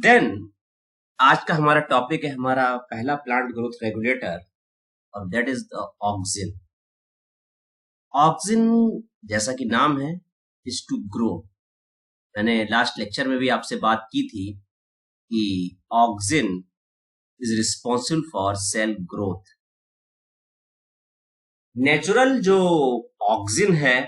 Then आज का हमारा टॉपिक है हमारा पहला प्लांट ग्रोथ रेगुलेटर और that is the auxin. Auxin जैसा कि नाम है इज टू ग्रो। मैंने लास्ट लेक्चर में भी आपसे बात की थी कि auxin is responsible for sale growth. Natural जो ऑक्सिन है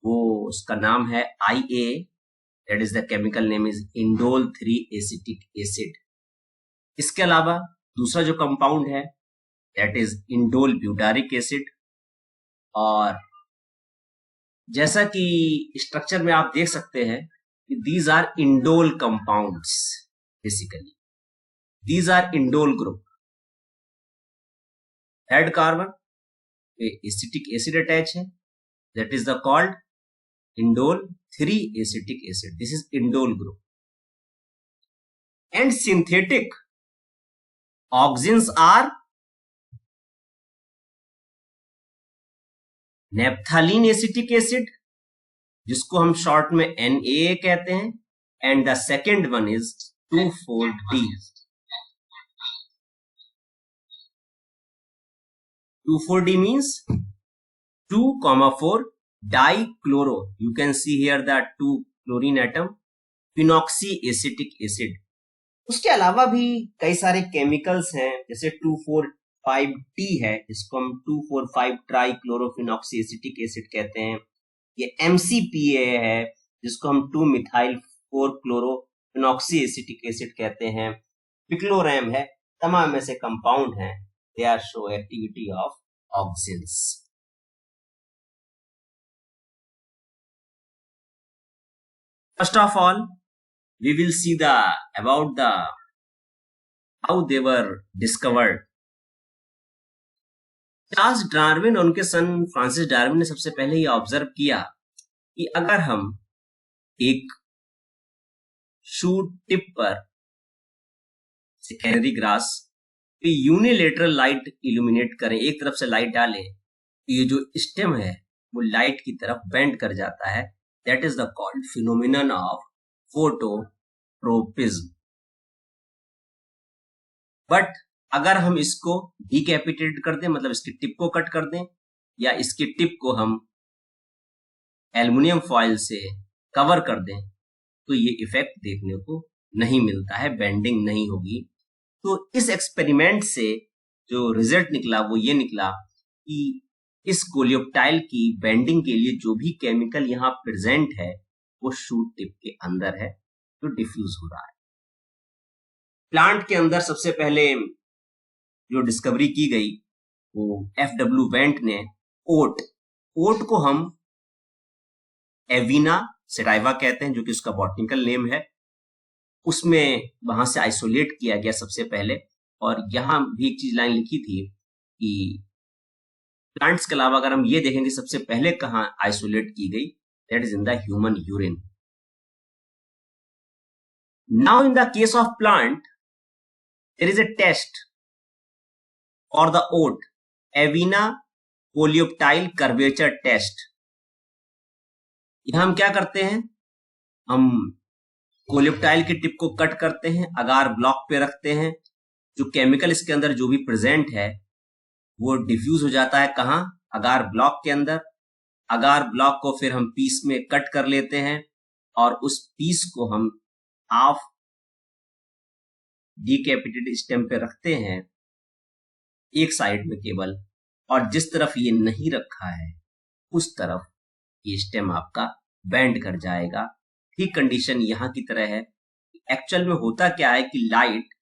वो उसका नाम है IA, that is the chemical name is indole 3 acetic acid. इसके अलावा दूसरा जो कंपाउंड है that is indole butyric acid. और जैसा कि स्ट्रक्चर में आप देख सकते हैं कि these are indole compounds, basically these are indole group. Head carbon पे एसिटिक एसिड अटैच है, that is the called indole 3 acetic acid. This is indole group. And synthetic auxins are naphthalene acetic acid, जिसको हम short में NaA कहते हैं, and the second one is 2,4-D। 2,4-D means 2,4 dichloro. You can see here the 2 chlorine atom, phenoxyacetic acid. उसके अलावा भी कई सारे केमिकल्स हैं, जैसे 2,4,5-D है, जिसको हम 2,4,5 ट्राइक्लोरोफिनॉक्सीएसिटिक एसिड कहते हैं। ये MCPA है, जिसको हम 2,methyl-4-chlorophenoxyacetic एसिड कहते हैं। पिक्लोरैम है। तमाम ऐसे कंपाउंड हैं, they are show activity of auxins. First of all, we will see about how they were discovered. Charles Darwin और उनके सन फ्रांसिस डार्विन ने सबसे पहले ये ऑब्जर्व किया कि अगर हम एक शूट टिप पर कैनरी ग्रास पे यूनिलेटरल लाइट इल्यूमिनेट करें, एक तरफ से लाइट डालें, ये जो स्टेम है वो लाइट की तरफ बेंड कर जाता है। That is the called phenomenon of phototropism. But अगर हम इसको डिकैपिटेट कर दें, मतलब इसकी टिप को कट कर दें, या इसकी टिप को हम एल्युमिनियम फॉयल से कवर कर दें, तो ये इफेक्ट देखने को नहीं मिलता है, बेंडिंग नहीं होगी। तो इस एक्सपेरिमेंट से जो रिजल्ट निकला वो ये निकला कि इस कोलियोप्टाइल की बेंडिंग के लिए जो भी केमिकल यहाँ प्रेजेंट है वो शूट टिप के अंदर है, जो डिफ्यूज हो रहा है। प्लांट के अंदर सबसे पहले जो डिस्कवरी की गई वो FW वेंट ने ओट को हम एविना सेटाइवा कहते हैं, जो कि उसका बॉटनिकल नेम है, उसमें वहां से आइसोलेट किया गया सबसे पहले। और यहां भी एक चीज लाइन लिखी थी कि प्लांट्स के अलावा अगर हम ये देखेंगे सबसे पहले कहां आइसोलेट की गई, that is in the human urine. Now in the case of plant there is a test for the oat, Avena coleoptile curvature test. यहां हम क्या करते हैं, हम कोलियोप्टाइल की टिप को कट करते हैं, अगार ब्लॉक पे रखते हैं, जो केमिकल इसके अंदर जो भी प्रेजेंट है वो डिफ्यूज हो जाता है कहां, अगार ब्लॉक के अंदर। अगार ब्लॉक को फिर हम पीस में कट कर लेते हैं और उस पीस को हम हाफ डिकैपिटेटेड स्टेम पे रखते हैं, एक साइड में केवल, और जिस तरफ ये नहीं रखा है उस तरफ ये स्टेम आपका बेंड कर जाएगा। ठीक कंडीशन यहां की तरह है। एक्चुअल में होता क्या है कि लाइट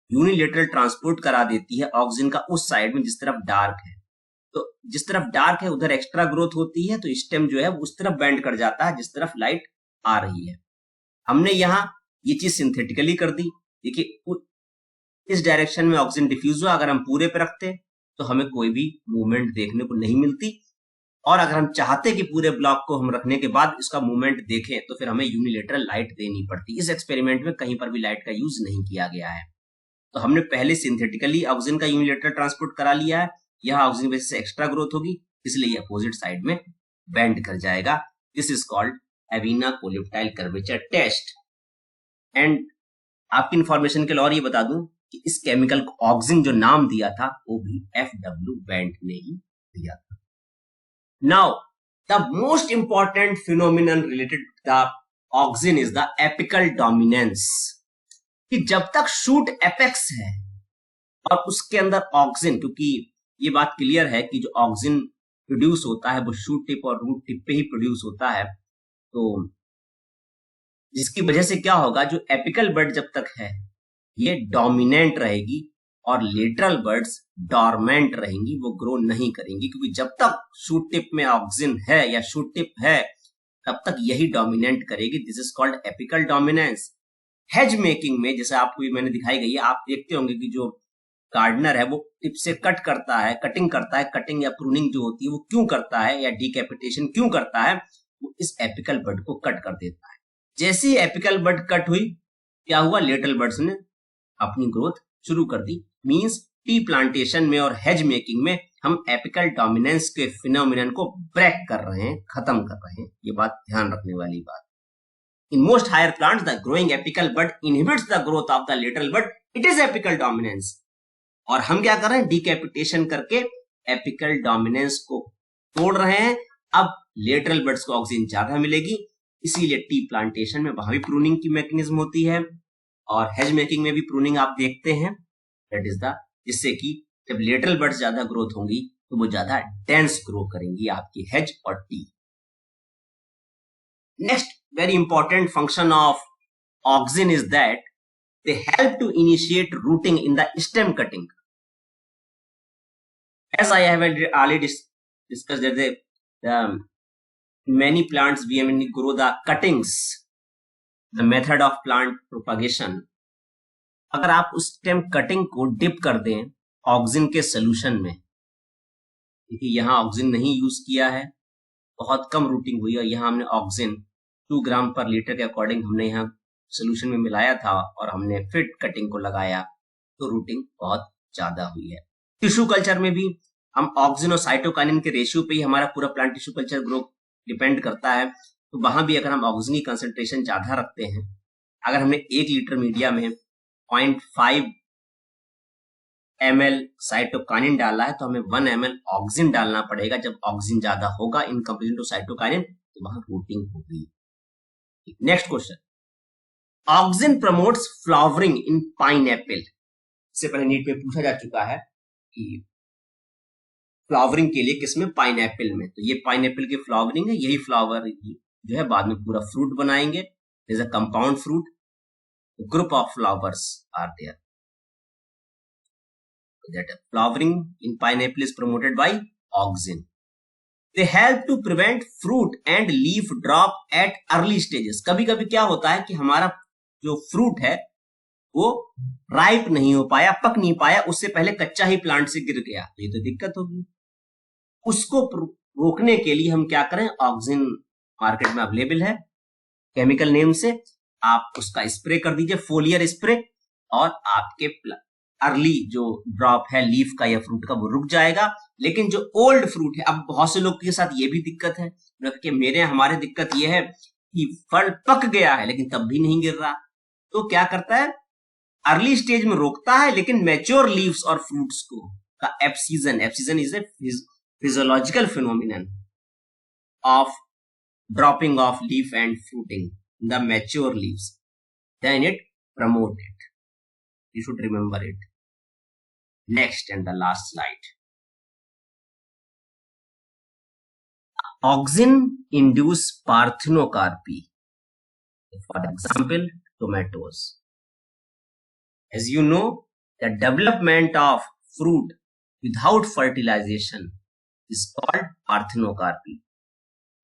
यूनिलेटरल ट्रांसपोर्ट करा देती है ऑक्सिजन का उस साइड में जिस तरफ डार्क है। तो जिस तरफ डार्क है उधर एक्स्ट्रा ग्रोथ होती है, तो स्टेम जो है उस तरफ बेंड कर जाता है जिस तरफ लाइट आ रही है। हमने यहाँ ये चीज सिंथेटिकली कर दी। देखिए इस डायरेक्शन में ऑक्सीजन डिफ्यूज हुआ, अगर हम पूरे पे रखते तो हमें कोई भी मूवमेंट देखने को नहीं मिलती, और अगर हम चाहते कि पूरे ब्लॉक को हम रखने के बाद इसका मूवमेंट देखें तो फिर हमें यूनिलेटरल लाइट देनी पड़ती। इस एक्सपेरिमेंट में कहीं पर भी लाइट का यूज नहीं किया गया है। तो हमने पहले सिंथेटिकली ऑक्सीजन का यूनिलेटरल ट्रांसपोर्ट करा लिया है, यहाँ ऑक्सीजन वजह से एक्स्ट्रा ग्रोथ होगी, इसलिए ये अपोजिट साइड में बेंड कर जाएगा। This is called Avena coleoptile curvature test. And आपकी इंफॉर्मेशन के लिए और ये बता दूं कि इस केमिकल को ऑक्सिन जो नाम दिया था वो भी FW बेंट ने ही दिया था। Now the most important phenomenon related the auxin is the apical dominance, कि जब तक शूट एपेक्स है और उसके अंदर ऑक्सिन, क्योंकि ये बात क्लियर है कि जो ऑक्सिन प्रोड्यूस होता है वो शूट टिप और रूट टिप पे ही प्रोड्यूस होता है, तो जिसकी वजह से क्या होगा, जो एपिकल बड जब तक है ये डोमिनेंट रहेगी और लेटरल बर्ड्स डॉर्मेंट रहेंगी, वो ग्रो नहीं करेंगी, क्योंकि जब तक शूट टिप में ऑक्सिन है या शूट टिप है तब तक यही डोमिनेंट करेगी। This is called apical dominance. Hedge making में जैसे आपको मैंने दिखाई गई है, आप देखते होंगे कि जो गार्डनर है वो टिप से कट करता है, कटिंग करता है, कटिंग या प्रूनिंग जो होती है वो क्यों करता है या डीकैपिटेशन क्यों करता है, वो इस एपिकल बड को कट कर देता है। जैसे ही एपिकल बड कट हुई, क्या हुआ, लेटरल बर्ड्स ने अपनी ग्रोथ शुरू कर दी। मींस टी प्लांटेशन में और हेज मेकिंग में हम एपिकल डोमिनेंस के फिनोमिनन को ब्रेक कर रहे हैं, खत्म कर रहे हैं। ये बात ध्यान रखने वाली बात। In most higher plants, the growing apical bud inhibits the growth of the lateral bud. It is apical dominance. और हम क्या कर रहे हैं, डिकैपिटेशन करके एपिकल डोमिनेंस को तोड़ रहे हैं। अब लेटरल बड्स को ऑक्सीजन ज्यादा मिलेगी, इसीलिए टी प्लांटेशन में वहां भी प्रूनिंग की मैकेनिज्म होती है और हेज मेकिंग में भी प्रूनिंग आप देखते हैं। दैट इज द, जिससे कि जब लेटरल बड्स ज्यादा ग्रोथ होंगी तो वो ज्यादा डेंस ग्रो करेंगी आपकी हेज और T. Next very important function of auxin is that they help to initiate rooting in the stem cutting. As I have already discussed that many plants we grow the cuttings, the method of plant propagation. अगर आप उस stem cutting को dip कर दें auxin के solution में, क्योंकि यहाँ ऑक्सिन नहीं यूज किया है, बहुत कम रूटिंग हुई और यहाँ हमने ऑक्सिन 2 ग्राम पर लीटर के अकॉर्डिंग हमने यहाँ सोल्यूशन में मिलाया था और हमने फिट कटिंग को लगाया, तो रूटिंग बहुत ज्यादा हुई है। टिश्यू कल्चर में भी हम ऑक्सिन और साइटोकाइनिन के रेशियो पे ही हमारा पूरा plant tissue culture grow depend करता है। तो वहां भी अगर हम ऑक्सिन की कंसेंट्रेशन ज्यादा रखते हैं, अगर हमने 1 लीटर मीडिया में 0.5 ml साइटोकाइनिन डाला है तो हमें 1 ml ऑक्सिन डालना पड़ेगा। जब ऑक्सिन ज्यादा होगा इन कंपेरिजन टू साइटोकाइनिन तो वहां रूटिंग होगी। Next question, auxin promotes flowering इन पाइनएप्पल। इससे पहले नीट में पूछा जा चुका है कि फ्लावरिंग के लिए किसमें, पाइनएप्पल में। तो ये पाइनएप्पल की फ्लावरिंग है, यही फ्लावर जो है बाद में पूरा फ्रूट बनाएंगे। Is a compound fruit, group of flowers are there. That flowering in pineapple is promoted by auxin. They help to prevent fruit and leaf drop at early stages. कभी कभी क्या होता है कि हमारा जो फ्रूट है वो राइप नहीं हो पाया, पक नहीं पाया, उससे पहले कच्चा ही प्लांट से गिर गया, तो ये तो दिक्कत होगी। उसको रोकने के लिए हम क्या करें, ऑक्सिन मार्केट में अवेलेबल है केमिकल नेम से, आप उसका स्प्रे कर दीजिए, फोलियर स्प्रे, और आपके अर्ली जो ड्रॉप है लीफ का या फ्रूट का वो रुक जाएगा। लेकिन जो ओल्ड फ्रूट है, अब बहुत से लोग के साथ ये भी दिक्कत है कि हमारे दिक्कत ये है कि फल पक गया है लेकिन तब भी नहीं गिर रहा, तो क्या करता है, अर्ली स्टेज में रोकता है, लेकिन मैच्योर लीव्स और फ्रूट्स को का abscission is a physiological phenomenon of dropping of leaf and fruiting the mature leaves, then it promote it. You should remember it. Next and the last slide. Auxin induce parthenocarpy. For example, tomatoes. As you know, the development of fruit without fertilization is called parthenocarpy.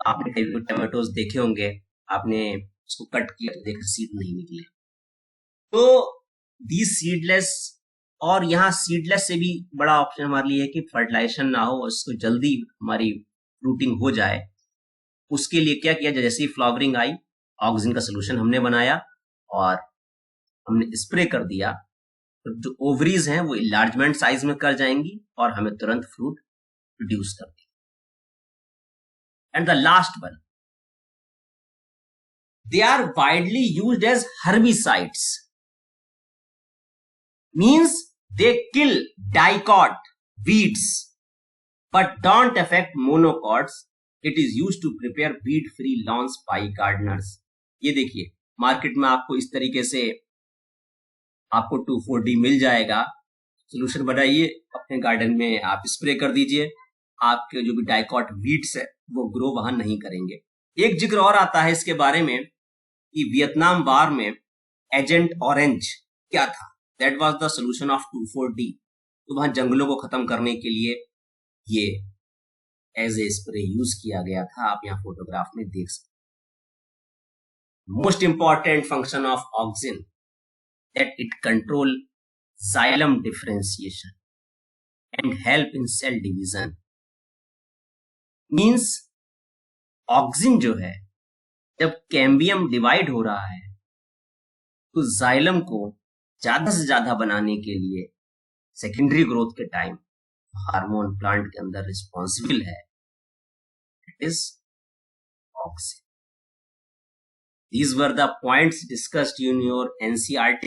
आपने कई tomatoes देखे होंगे, आपने उसको cut किया तो देखा seed नहीं निकले, तो दी सीडलेस, और यहाँ सीडलेस से भी बड़ा ऑप्शन हमारे लिए है कि फर्टिलाइजेशन ना हो, उसको जल्दी हमारी रूटिंग हो जाए। उसके लिए क्या किया, जैसे ही फ्लावरिंग आई, ऑक्सिन का सोल्यूशन हमने बनाया और हमने स्प्रे कर दिया, तो जो ओवरीज हैं वो इलार्जमेंट साइज में कर जाएंगी और हमें तुरंत फ्रूट प्रोड्यूस कर देंगे। And the last one, they are widely used as herbicides. means they kill dicot weeds but don't affect monocots. It is used to prepare weed free lawns by gardeners. ये देखिए market में आपको इस तरीके से आपको 2,4-D मिल जाएगा। Solution बनाइए अपने गार्डन में, आप स्प्रे कर दीजिए, आपके जो भी डाइकॉट वीड्स है वो ग्रो वहां नहीं करेंगे। एक जिक्र और आता है इसके बारे में कि वियतनाम वार में एजेंट ऑरेंज क्या था, that was the solution of 2,4-D। तो वहां जंगलों को खत्म करने के लिए ये एज ए स्प्रे यूज किया गया था, आप यहाँ फोटोग्राफ में देख सकते। Most important function of auxin that it control xylem differentiation and help in cell division. Means auxin जो है जब कैम्बियम डिवाइड हो रहा है तो जाइलम को ज्यादा से ज्यादा बनाने के लिए सेकेंडरी ग्रोथ के टाइम हार्मोन प्लांट के अंदर रिस्पॉन्सिबल है, it is auxin. These were the points discussed in your NCERT